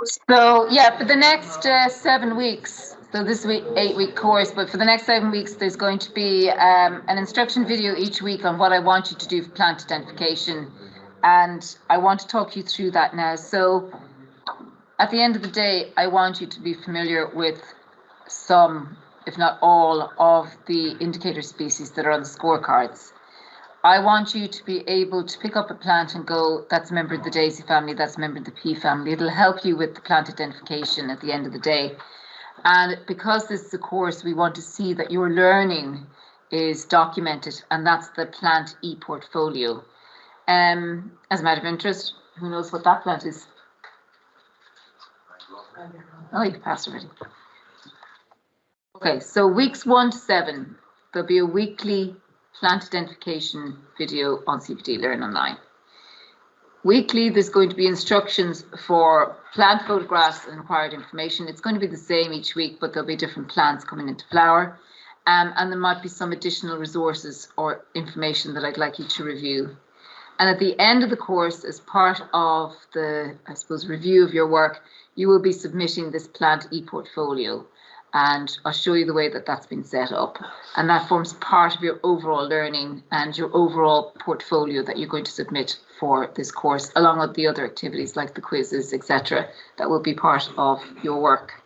So yeah, for the next 7 weeks, so this week 8-week course, but for the next 7 weeks, there's going to be an instruction video each week on what I want you to do for plant identification, and I want to talk you through that now. So at the end of the day, I want you to be familiar with some, if not all, of the indicator species that are on the scorecards. I want you to be able to pick up a plant and go, that's a member of the daisy family, that's a member of the pea family. It'll help you with the plant identification at the end of the day. And because this is a course, we want to see that your learning is documented, and that's the plant ePortfolio. As a matter of interest, who knows what that plant is? Oh, you passed already. Okay, so weeks 1 to 7, there'll be a weekly plant identification video on CPD Learn Online. Weekly, there's going to be instructions for plant photographs and required information. It's going to be the same each week, but there'll be different plants coming into flower. And there might be some additional resources or information that I'd like you to review. And at the end of the course, as part of the, I suppose, review of your work, you will be submitting this plant ePortfolio. And I'll show you the way that that's been set up. And that forms part of your overall learning and your overall portfolio that you're going to submit for this course, along with the other activities like the quizzes, etc., that will be part of your work.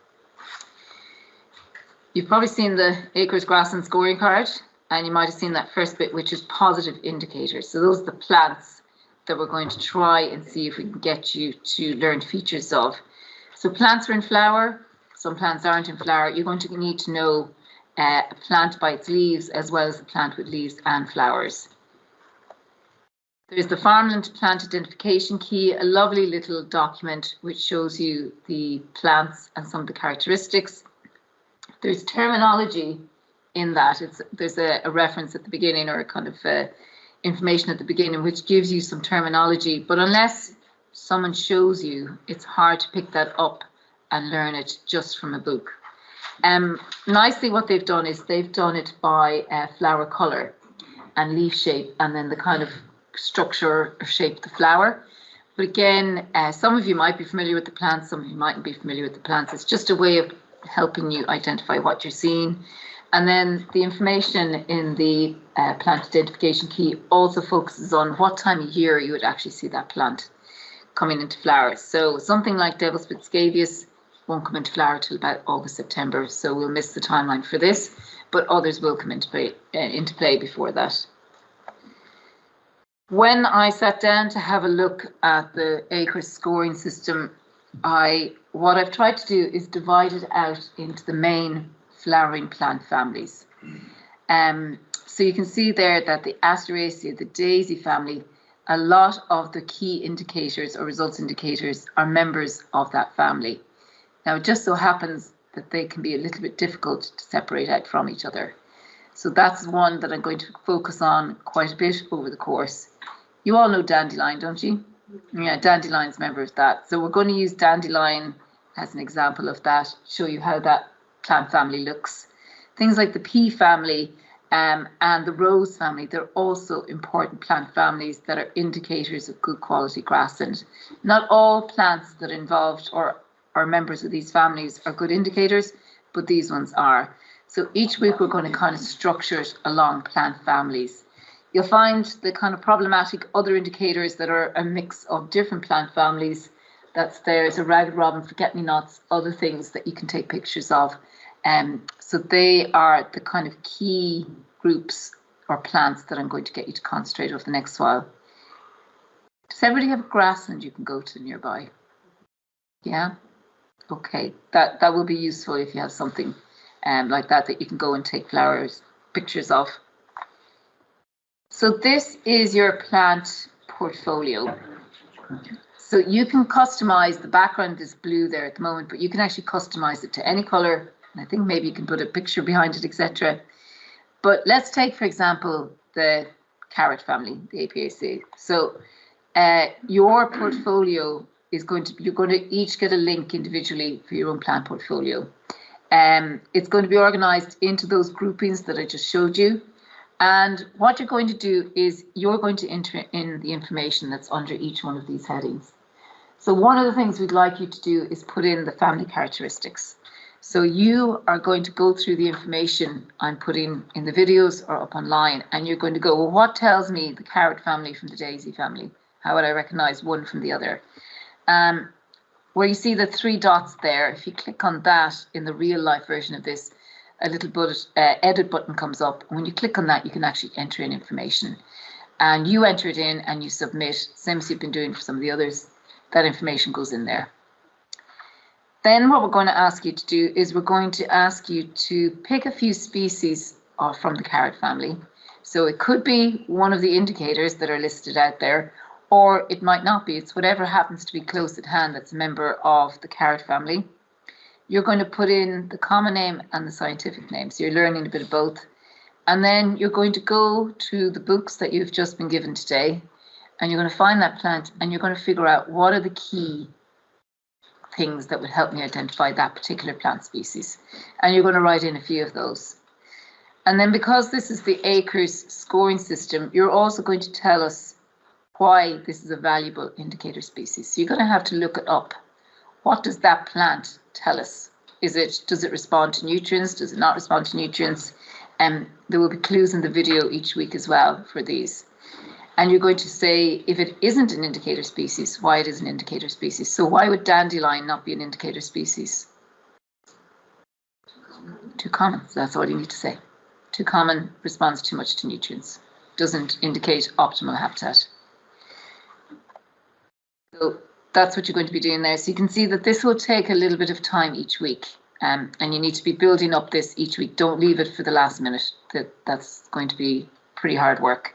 You've probably seen the acres, grassland scoring card, and you might have seen that first bit, which is positive indicators. So those are the plants that we're going to try and see if we can get you to learn features of. So plants are in flower. Some plants aren't in flower. You're going to need to know a plant by its leaves as well as a plant with leaves and flowers. There's the Farmland Plant Identification Key, a lovely little document which shows you the plants and some of the characteristics. There's terminology in that. There's a reference at the beginning, or a kind of information at the beginning which gives you some terminology, but unless someone shows you, it's hard to pick that up and learn it just from a book. Nicely, what they've done is they've done it by flower colour and leaf shape, and then the kind of structure or shape of the flower. But again, some of you might be familiar with the plants, some of you mightn't be familiar with the plants. It's just a way of helping you identify what you're seeing. And then the information in the plant identification key also focuses on what time of year you would actually see that plant coming into flower. So something like Devil's Spit Scabious won't come into flower till about August, September. So we'll miss the timeline for this, but others will come into play before that. When I sat down to have a look at the acres scoring system, what I've tried to do is divide it out into the main flowering plant families. So you can see there that the Asteraceae, the daisy family, a lot of the key indicators or results indicators are members of that family. Now, it just so happens that they can be a little bit difficult to separate out from each other. So that's one that I'm going to focus on quite a bit over the course. You all know dandelion, don't you? Yeah, dandelion's a member of that. So we're going to use dandelion as an example of that, show you how that plant family looks. Things like the pea family and the rose family, they're also important plant families that are indicators of good quality grassland. Not all plants that are involved or are members of these families are good indicators, but these ones are. So each week we're going to kind of structure it along plant families. You'll find the kind of problematic other indicators that are a mix of different plant families. There's a ragged robin, forget-me-nots, other things that you can take pictures of. So they are the kind of key groups or plants that I'm going to get you to concentrate over the next while. Does everybody have a grassland you can go to nearby? Yeah? Okay, that will be useful if you have something like that you can go and take pictures of. So this is your plant portfolio. So you can customize, the background is blue there at the moment, but you can actually customize it to any color. And I think maybe you can put a picture behind it, etc. But let's take, for example, the carrot family, the Apiaceae. So your portfolio is you're going to each get a link individually for your own plant portfolio. It's going to be organized into those groupings that I just showed you. And what you're going to do is you're going to enter in the information that's under each one of these headings. So one of the things we'd like you to do is put in the family characteristics. So you are going to go through the information I'm putting in the videos or up online, and you're going to go, well, what tells me the carrot family from the daisy family? How would I recognize one from the other? Where you see the 3 dots there, if you click on that in the real life version of this, a little edit button comes up. And when you click on that, you can actually enter in information. And you enter it in and you submit, same as you've been doing for some of the others. That information goes in there. Then what we're going to ask you to do is we're going to ask you to pick a few species from the carrot family. So it could be one of the indicators that are listed out there, or it might not be. It's whatever happens to be close at hand that's a member of the carrot family. You're going to put in the common name and the scientific name. So you're learning a bit of both. And then you're going to go to the books that you've just been given today, and you're going to find that plant and you're going to figure out what are the key things that would help me identify that particular plant species. And you're going to write in a few of those. And then because this is the acres scoring system, you're also going to tell us why this is a valuable indicator species. So you're going to have to look it up. What does that plant tell us? Does it respond to nutrients? Does it not respond to nutrients? There will be clues in the video each week as well for these. And you're going to say, if it isn't an indicator species, why it is an indicator species. So why would dandelion not be an indicator species? Too common. So that's all you need to say. Too common, responds too much to nutrients. Doesn't indicate optimal habitat. So that's what you're going to be doing there. So you can see that this will take a little bit of time each week. And you need to be building up this each week. Don't leave it for the last minute. That's going to be pretty hard work.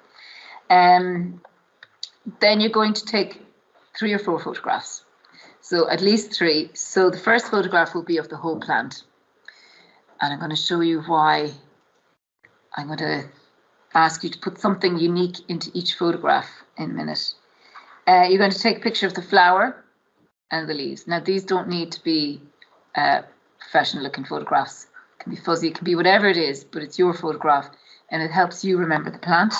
Then you're going to take 3 or 4 photographs. So at least 3. So the first photograph will be of the whole plant. And I'm going to show you why. I'm going to ask you to put something unique into each photograph in a minute. You're going to take a picture of the flower and the leaves. Now these don't need to be professional looking photographs. It can be fuzzy, it can be whatever it is, but it's your photograph and it helps you remember the plant.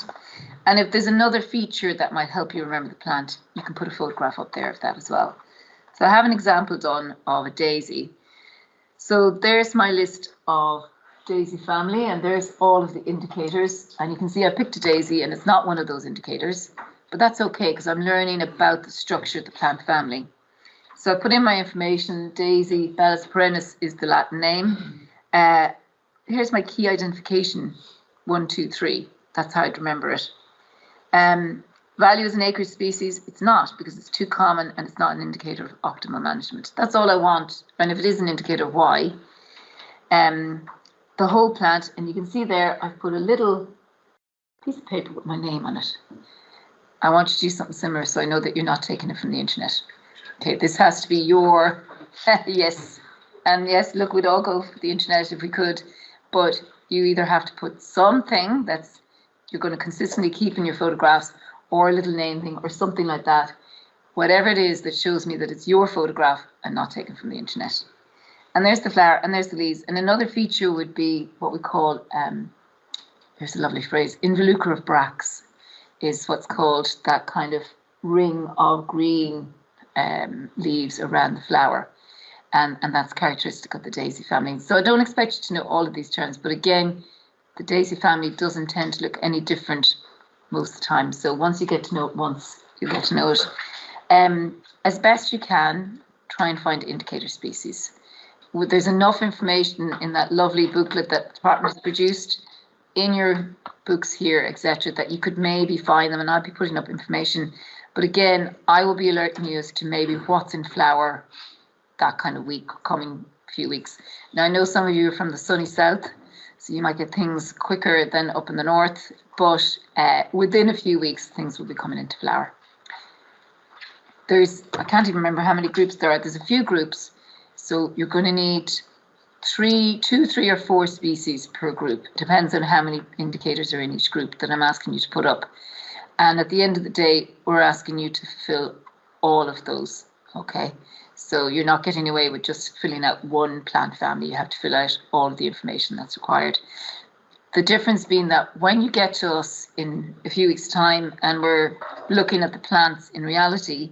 And if there's another feature that might help you remember the plant, you can put a photograph up there of that as well. So I have an example done of a daisy. So there's my list of daisy family, and there's all of the indicators. And you can see I picked a daisy and it's not one of those indicators, but that's okay because I'm learning about the structure of the plant family. So I put in my information. Daisy, Bellus perennis is the Latin name. Here's my key identification, 1, 2, 3. That's how I'd remember it. Value as an acre species, it's not, because it's too common and it's not an indicator of optimal management. That's all I want. And if it is an indicator, why? The whole plant, and you can see there, I've put a little piece of paper with my name on it. I want you to do something similar so I know that you're not taking it from the internet. Okay, this has to be your, yes. And yes, look, we'd all go for the internet if we could, but you either have to put something that's you're going to consistently keep in your photographs, or a little name thing or something like that. Whatever it is that shows me that it's your photograph and not taken from the internet. And there's the flower and there's the leaves. And another feature would be what we call, here's a lovely phrase, involucre of bracts is what's called that kind of ring of green leaves around the flower. And that's characteristic of the daisy family. So I don't expect you to know all of these terms, but again, the daisy family doesn't tend to look any different most of the time. So once you get to know it once, you get to know it. As best you can, try and find indicator species. There's enough information in that lovely booklet that the department has produced in your books here, etc., that you could maybe find them, and I'll be putting up information. But again, I will be alerting you as to maybe what's in flower that kind of week, coming few weeks. Now, I know some of you are from the sunny south, so you might get things quicker than up in the north, but within a few weeks, things will be coming into flower. I can't even remember how many groups there are. There's a few groups, so you're going to need 2, 3 or 4 species per group. Depends on how many indicators are in each group that I'm asking you to put up. And at the end of the day, we're asking you to fill all of those, okay? So you're not getting away with just filling out one plant family. You have to fill out all of the information that's required. The difference being that when you get to us in a few weeks' time and we're looking at the plants in reality,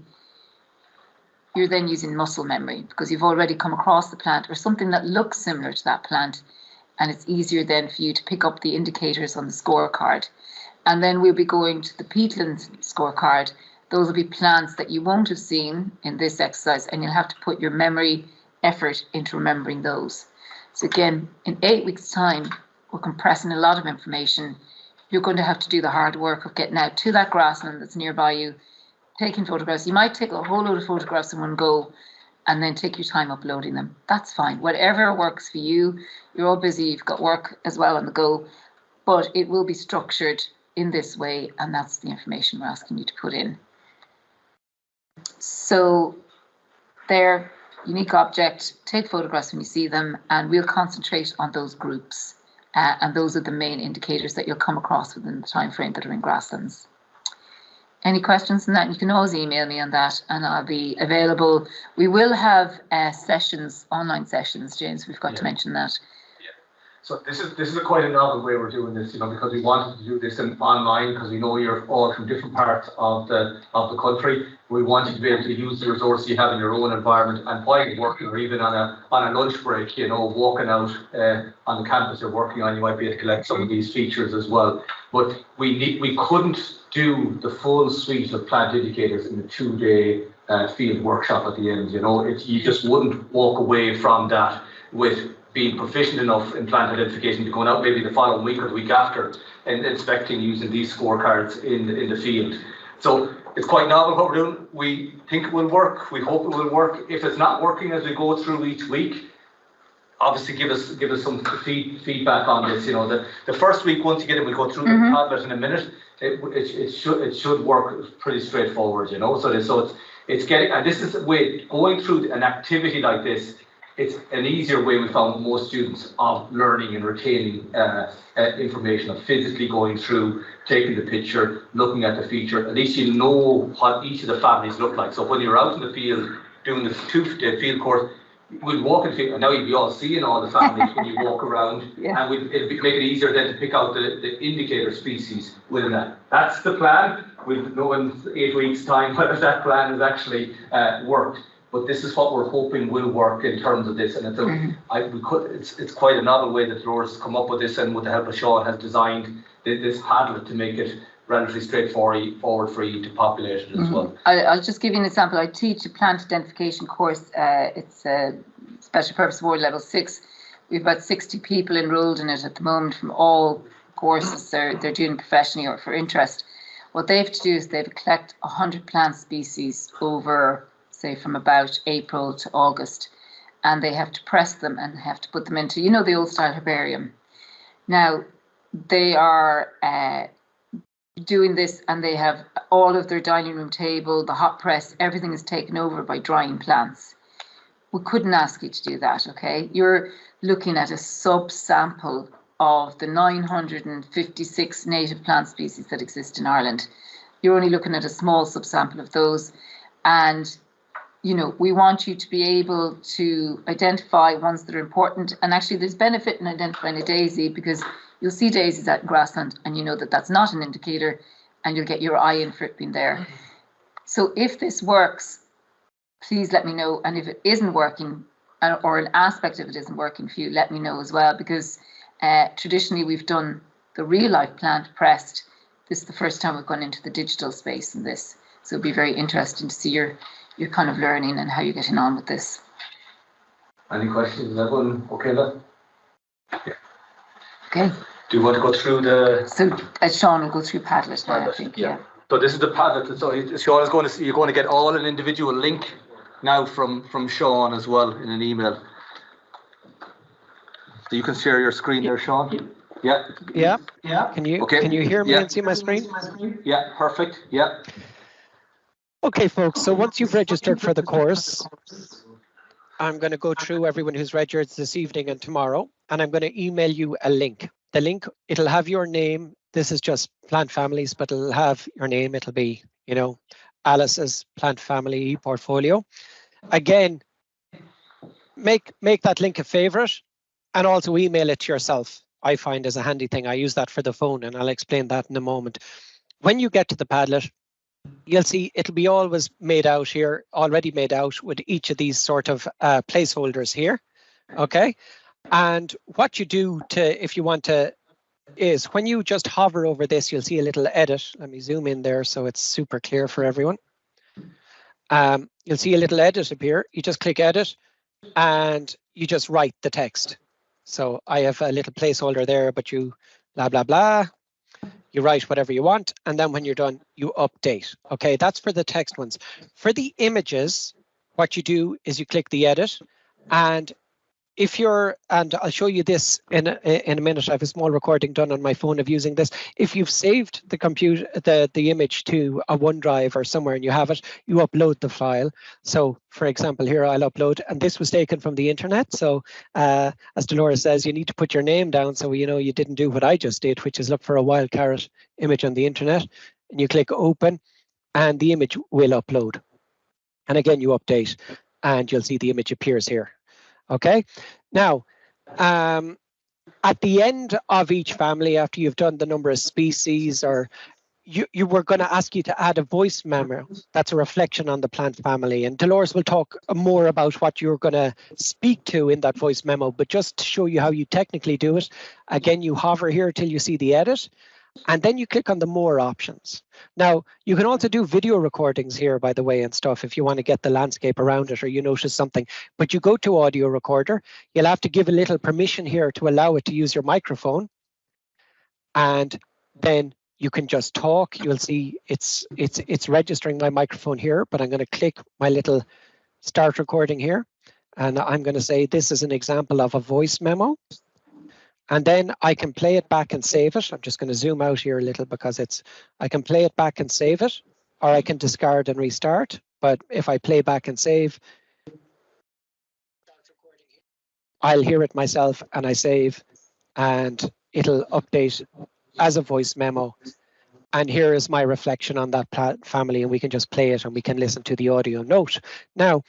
you're then using muscle memory because you've already come across the plant or something that looks similar to that plant. And it's easier then for you to pick up the indicators on the scorecard. And then we'll be going to the peatland scorecard. Those will be plants that you won't have seen in this exercise, and you'll have to put your memory effort into remembering those. So again, in 8 weeks' time, we're compressing a lot of information. You're going to have to do the hard work of getting out to that grassland that's nearby you, taking photographs. You might take a whole load of photographs in one go and then take your time uploading them. That's fine. Whatever works for you. You're all busy, you've got work as well on the go, but it will be structured in this way, and that's the information we're asking you to put in. So their unique object, take photographs when you see them, and we'll concentrate on those groups. And those are the main indicators that you'll come across within the time frame that are in grasslands. Any questions on that? You can always email me on that and I'll be available. We will have sessions, online sessions, James, we've got to mention that. So this is quite a novel way we're doing this, because we wanted to do this online because we know you're all from different parts of the country. We want you to be able to use the resources you have in your own environment, and while you're working, or even on a lunch break, walking out on the campus you're working on, you might be able to collect some of these features as well. But we couldn't do the full suite of plant indicators in a 2-day field workshop at the end. You just wouldn't walk away from that with being proficient enough in plant identification to going out maybe the following week or the week after and inspecting using these scorecards in the field. So it's quite novel what we're doing. We think it will work. We hope it will work. If it's not working as we go through each week, obviously give us some feedback on this. The first week, once you get it, we'll go through the Padlet in a minute. It should work pretty straightforward. So it's getting, and this is the way going through an activity like this. It's an easier way, we found, with most students of learning and retaining information, of physically going through, taking the picture, looking at the feature. At least you know what each of the families look like. So when you're out in the field doing the 2-day field course, we'll walk in the field, and now you'll be all seeing all the families when you walk around, and it'll make it easier then to pick out the indicator species within that. That's the plan. We'll know in 8 weeks' time whether that plan has actually worked. But this is what we're hoping will work in terms of this, and it's quite a novel way that Dolores has come up with this, and with the help of Sean has designed this Padlet to make it relatively straightforward for you to populate it as well. I'll just give you an example. I teach a plant identification course. It's a special purpose award level 6. We've about 60 people enrolled in it at the moment from all courses they're doing professionally or for interest. What they have to do is they have to collect 100 plant species over, say, from about April to August, and they have to press them and have to put them into, the old style herbarium. Now, they are doing this, and they have all of their dining room table, the hot press, everything is taken over by drying plants. We couldn't ask you to do that, okay? You're looking at a sub-sample of the 956 native plant species that exist in Ireland. You're only looking at a small subsample of those, and we want you to be able to identify ones that are important. And actually, there's benefit in identifying a daisy, because you'll see daisies out in grassland and you know that that's not an indicator, and you'll get your eye in for it being there. So if this works, please let me know. And if it isn't working, or an aspect of it isn't working for you, let me know as well, because traditionally we've done the real life plant pressed. This is the first time we've gone into the digital space in this. So it'll be very interesting to see your kind of learning and how you're getting on with this. Any questions? Is everyone okay then? Yeah. Okay. Do you want to go through the... So Sean will go through Padlet now, I think. Yeah. So this is the Padlet. So Sean is you're going to get all an individual link now from Sean as well in an email. So you can share your screen there, Sean. Yeah. Yeah. Can you hear me and see my screen? Yeah, perfect. Yeah. Okay, folks, so once you've registered for the course, I'm going to go through everyone who's registered this evening and tomorrow, and I'm going to email you a link. The link, it'll have your name. This is just plant families, but it'll have your name. It'll be, Alice's plant family ePortfolio. Again, make that link a favorite, and also email it to yourself. I find as a handy thing. I use that for the phone, and I'll explain that in a moment. When you get to the Padlet, you'll see it'll be always made out here, already made out with each of these sort of placeholders here. Okay. And what you do to, if you want to, is when you just hover over this, you'll see a little edit. Let me zoom in there so it's super clear for everyone. You'll see a little edit appear. You just click edit and you just write the text. So I have a little placeholder there, but you blah, blah, blah. You write whatever you want. And then when you're done, you update. Okay, that's for the text ones. For the images, what you do is you click the edit, and if you're, and I'll show you this in a minute. I have a small recording done on my phone of using this. If you've saved the computer, the image to a OneDrive or somewhere and you have it, you upload the file. So for example, here I'll upload, and this was taken from the internet. So as Dolores says, you need to put your name down so you know you didn't do what I just did, which is look for a wild carrot image on the internet, and you click open and the image will upload. And again, you update and you'll see the image appears here. Okay, now at the end of each family, after you've done the number of species, or you were going to ask you to add a voice memo that's a reflection on the plant family. And Dolores will talk more about what you're going to speak to in that voice memo. But just to show you how you technically do it, again, you hover here till you see the edit. And then you click on the more options. Now, you can also do video recordings here, by the way, and stuff if you want to get the landscape around it or you notice something. But you go to audio recorder, you'll have to give a little permission here to allow it to use your microphone. And then you can just talk. You'll see it's registering my microphone here, but I'm going to click my little start recording here. And I'm going to say this is an example of a voice memo. And then I can play it back and save it. I'm just going to zoom out here a little because I can play it back and save it, or I can discard and restart. But if I play back and save, I'll hear it myself and I save, and it'll update as a voice memo. And here is my reflection on that family, and we can just play it and we can listen to the audio note. Now,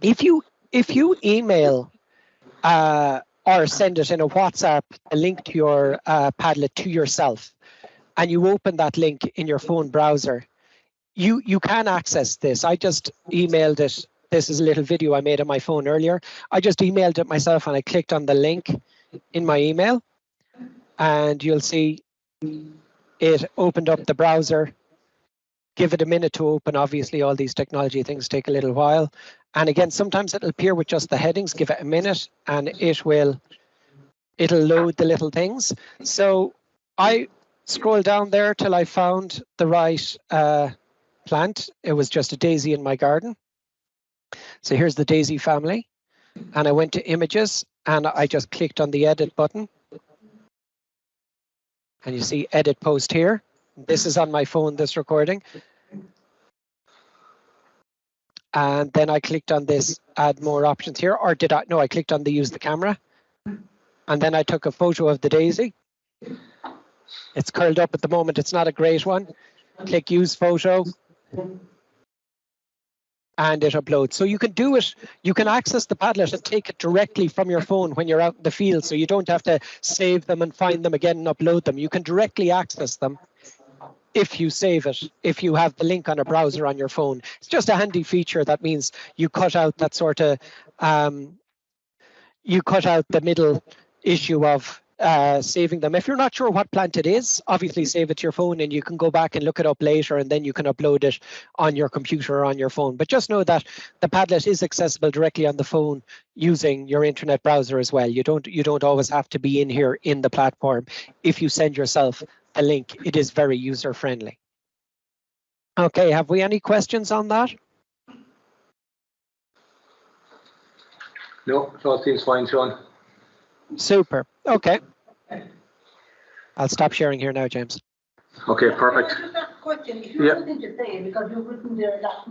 if you email or send it in a WhatsApp, a link to your Padlet to yourself, and you open that link in your phone browser, you can access this. I just emailed it. This is a little video I made on my phone earlier. I just emailed it myself and I clicked on the link in my email, and you'll see it opened up the browser. Give it a minute to open. Obviously, all these technology things take a little while. And again, sometimes it'll appear with just the headings. Give it a minute and it'll load the little things. So I scrolled down there till I found the right plant. It was just a daisy in my garden. So here's the daisy family. And I went to images and I just clicked on the edit button. And you see edit post here. This is on my phone, this recording. And then I clicked on this add more options here, or did I? No, I clicked on the use the camera. And then I took a photo of the daisy. It's curled up at the moment. It's not a great one. Click use photo. And it uploads. So you can do it. You can access the Padlet and take it directly from your phone when you're out in the field. So you don't have to save them and find them again and upload them. You can directly access them if you save it, if you have the link on a browser on your phone. It's just a handy feature. That means you cut out that sort of, you cut out the middle issue of saving them. If you're not sure what plant it is, obviously save it to your phone and you can go back and look it up later, and then you can upload it on your computer or on your phone. But just know that the Padlet is accessible directly on the phone using your internet browser as well. You don't always have to be in here in the platform. If you send yourself a link, it is very user friendly. Okay, have we any questions on that? No, it all seems fine, Sean. Super. Okay. I'll stop sharing here now, James. Okay, perfect. Just a question. If you're looking to say, because you've written there that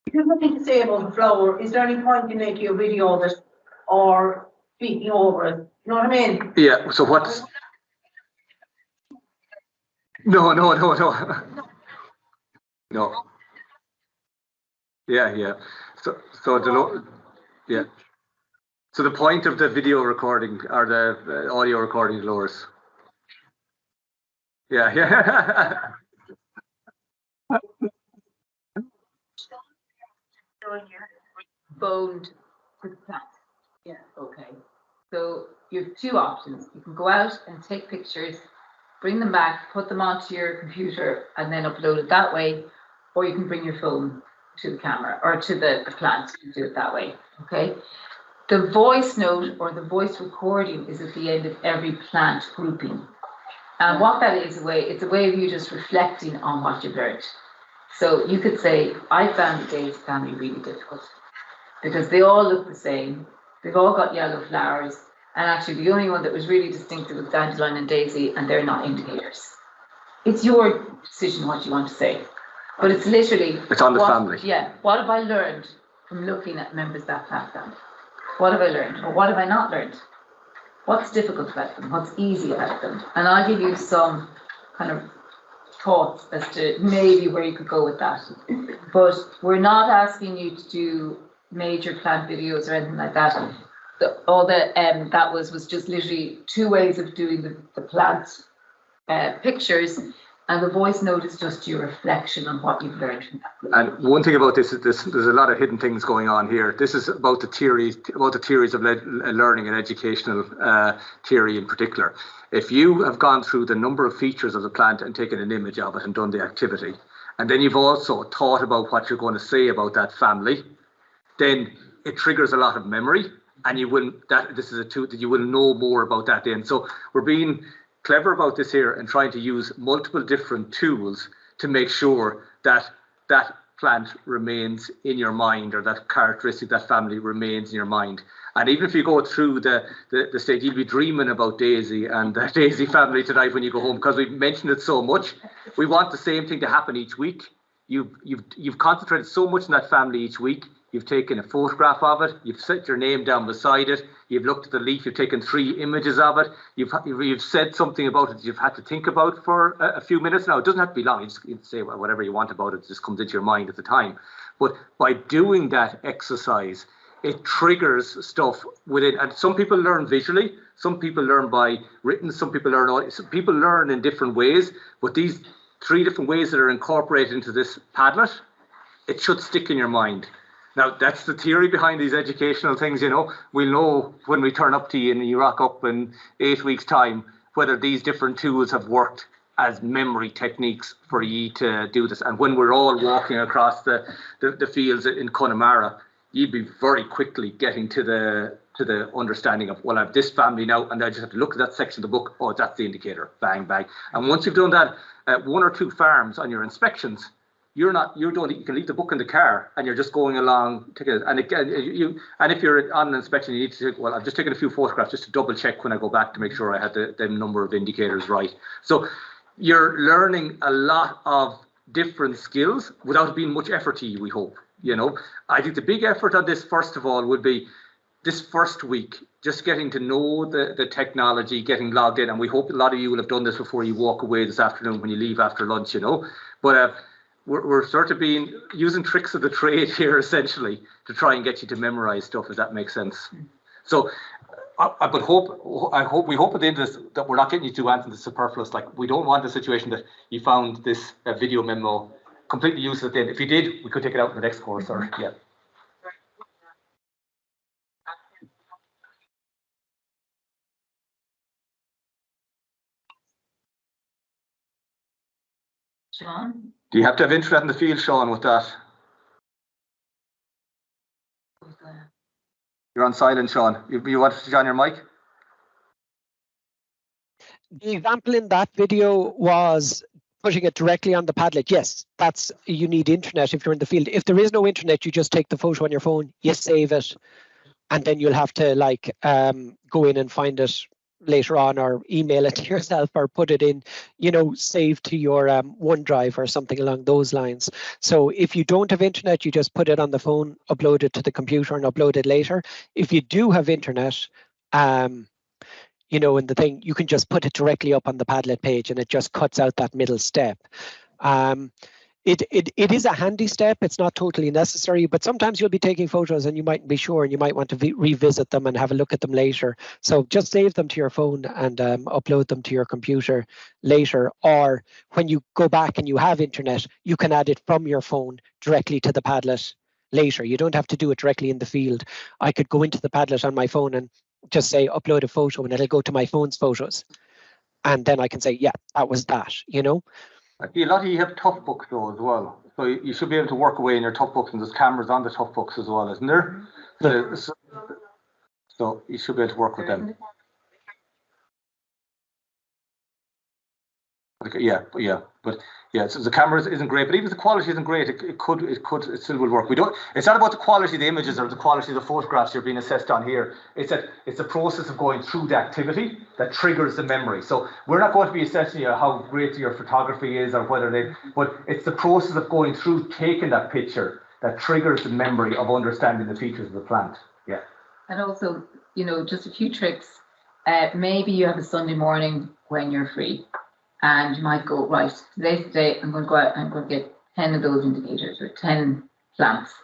if you're looking to say about the flower, is there any point in making a video of it or speaking over it? You know what I mean? Yeah, so what's... No. No. Yeah. So yeah. So the point of the video recording or the audio recording, Dolores. Yeah. Phoned to the plant. Yeah, okay. So you have two options. You can go out and take pictures, bring them back, put them onto your computer, and then upload it that way, or you can bring your phone to the camera or to the plant and do it that way. Okay. The voice note or the voice recording is at the end of every plant grouping. And what that is it's a way of you just reflecting on what you've learned. So you could say, I found the daisy family really difficult because they all look the same. They've all got yellow flowers. And actually the only one that was really distinctive was dandelion and daisy, and they're not indicators. It's your decision what you want to say. But it's literally... It's on the family. Yeah. What have I learned from looking at members of that plant family? What have I learned? Or what have I not learned? What's difficult about them? What's easy about them? And I'll give you some kind of thoughts as to maybe where you could go with that. But we're not asking you to do major plant videos or anything like that. That was just literally two ways of doing the plant pictures, and the voice note is just your reflection on what you've learned from that. And one thing about this is there's a lot of hidden things going on here. This is about the theories of learning and educational theory in particular. If you have gone through the number of features of the plant and taken an image of it and done the activity, and then you've also thought about what you're going to say about that family, then it triggers a lot of memory, and you will know more about that then. So we're being clever about this here and trying to use multiple different tools to make sure that that plant remains in your mind, or that characteristic, that family remains in your mind. And even if you go through the stage, you'll be dreaming about Daisy and the Daisy family tonight when you go home, because we've mentioned it so much. We want the same thing to happen each week. You've concentrated so much on that family each week. You've taken a photograph of it. You've set your name down beside it. You've looked at the leaf. You've taken 3 images of it. You've said something about it that you've had to think about for a few minutes. Now, it doesn't have to be long. You can say whatever you want about it. It just comes into your mind at the time. But by doing that exercise, it triggers stuff within. And some people learn visually. Some people learn by written. Some people learn in different ways. But these 3 different ways that are incorporated into this Padlet, it should stick in your mind. Now, that's the theory behind these educational things, you know. We'll know when we turn up to you and you rock up in 8 weeks' time whether these different tools have worked as memory techniques for you to do this. And when we're all walking across the fields in Connemara, you'd be very quickly getting to the understanding of, well, I have this family now, and I just have to look at that section of the book. Oh, that's the indicator. Bang, bang. And once you've done that 1 or 2 farms on your inspections, you can leave the book in the car and you're just going along. And if you're on an inspection, you need to, well, I've just taken a few photographs just to double check when I go back to make sure I had the number of indicators right. So you're learning a lot of different skills without it being much effort to you, we hope. You know, I think the big effort on this, first of all, would be this first week, just getting to know the technology, getting logged in. And we hope a lot of you will have done this before you walk away this afternoon when you leave after lunch, you know. But we're sort of using tricks of the trade here, essentially, to try and get you to memorize stuff, if that makes sense. So we hope at the end of this that we're not getting you to answer the superfluous. Like, we don't want the situation that you found this video memo completely useless at the end. If you did, we could take it out in the next course, or yeah. Sean? Do you have to have internet in the field, Sean, with that? You're on silent, Sean. You want to switch on your mic? The example in that video was putting it directly on the Padlet. Yes, you need internet if you're in the field. If there is no internet, you just take the photo on your phone, you save it, and then you'll have to go in and find it later on, or email it to yourself, or put it in, save to your OneDrive or something along those lines. So if you don't have internet, you just put it on the phone, upload it to the computer, and upload it later. If you do have internet, in the thing, you can just put it directly up on the Padlet page, and it just cuts out that middle step. It is a handy step. It's not totally necessary, but sometimes you'll be taking photos and you mightn't be sure, and you might want to revisit them and have a look at them later. So just save them to your phone and upload them to your computer later. Or when you go back and you have internet, you can add it from your phone directly to the Padlet later. You don't have to do it directly in the field. I could go into the Padlet on my phone and just say upload a photo, and it'll go to my phone's photos. And then I can say, yeah, that was that, you know. A lot of you have tough books though as well, so you should be able to work away in your tough books, and there's cameras on the tough books as well, isn't there? So you should be able to work with them. Yeah, so the camera isn't great, but even if the quality isn't great, it still will work. It's not about the quality of the images or the quality of the photographs you're being assessed on here. It's a process of going through the activity that triggers the memory. So we're not going to be assessing you how great your photography is or but it's the process of going through taking that picture that triggers the memory of understanding the features of the plant. Yeah. And also, just a few tricks. Maybe you have a Sunday morning when you're free. And you might go, right, today's the day, I'm going to go out and I'm going to get 10 of those indicators or 10 plants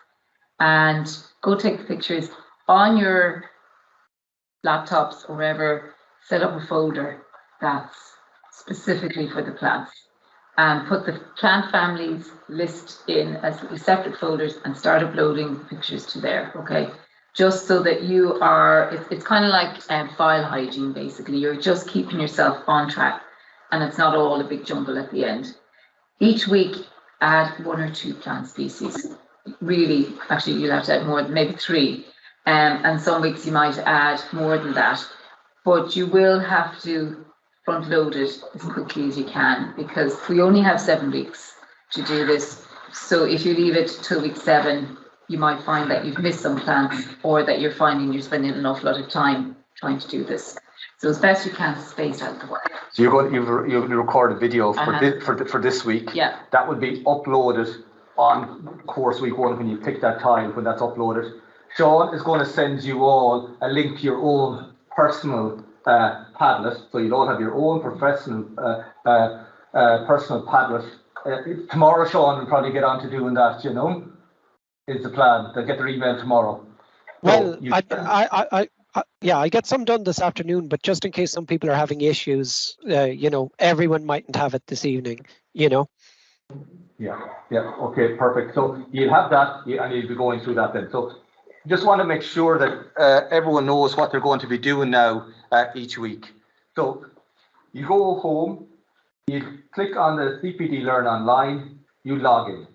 and go take the pictures on your laptops or wherever. Set up a folder that's specifically for the plants and put the plant families list in as separate folders and start uploading pictures to there, okay? Just so that you are, it's kind of like file hygiene, basically. You're just keeping yourself on track. And it's not all a big jumble at the end. Each week, add 1 or 2 plant species. Really, actually, you'll have to add more, maybe 3. And some weeks you might add more than that. But you will have to front load it as quickly as you can, because we only have 7 weeks to do this. So if you leave it till week 7, you might find that you've missed some plants, or that you're finding you're spending an awful lot of time trying to do this. So as best you can, space out the work. So you record a video for this week. Yeah. That would be uploaded on course week 1 when you pick that time, when that's uploaded. Sean is going to send you all a link to your own personal Padlet, so you'll all have your own professional personal Padlet. Tomorrow, Sean will probably get on to doing that. Is the plan. They'll get their email tomorrow. Well, I get some done this afternoon, but just in case some people are having issues, everyone mightn't have it this evening, Yeah, okay, perfect. So you'll have that, and you'll be going through that then. So just want to make sure that everyone knows what they're going to be doing now each week. So you go home, you click on the CPD Learn Online, you log in.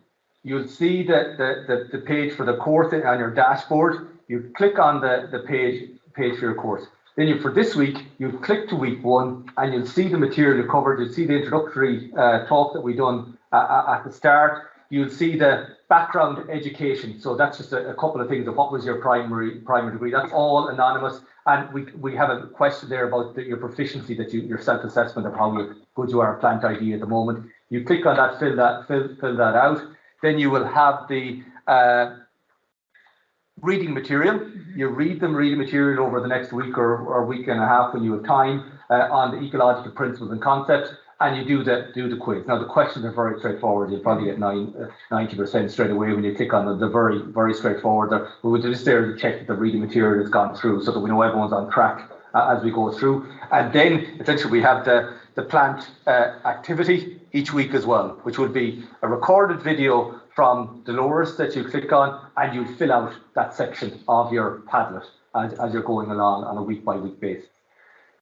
You'll see the page for the course on your dashboard. You click on the page for your course. Then for this week, you click to week 1 and you'll see the material you covered. You'll see the introductory talk that we done at the start. You'll see the background education. So that's just a couple of things of what was your primary degree. That's all anonymous. And we have a question there about your proficiency, your self-assessment of how good you are at Plant ID at the moment. You click on that, fill that out. Then you will have the reading material. You read the material over the next week or week and a half when you have time on the ecological principles and concepts, and you do the quiz. Now the questions are very straightforward. You'll probably get 90% straight away when you click on them. They're very, very straightforward. We would just there to check that the reading material has gone through so that we know everyone's on track as we go through. And then essentially we have the plant activity each week as well, which will be a recorded video from Dolores that you click on, and you fill out that section of your Padlet as you're going along on a week-by-week basis.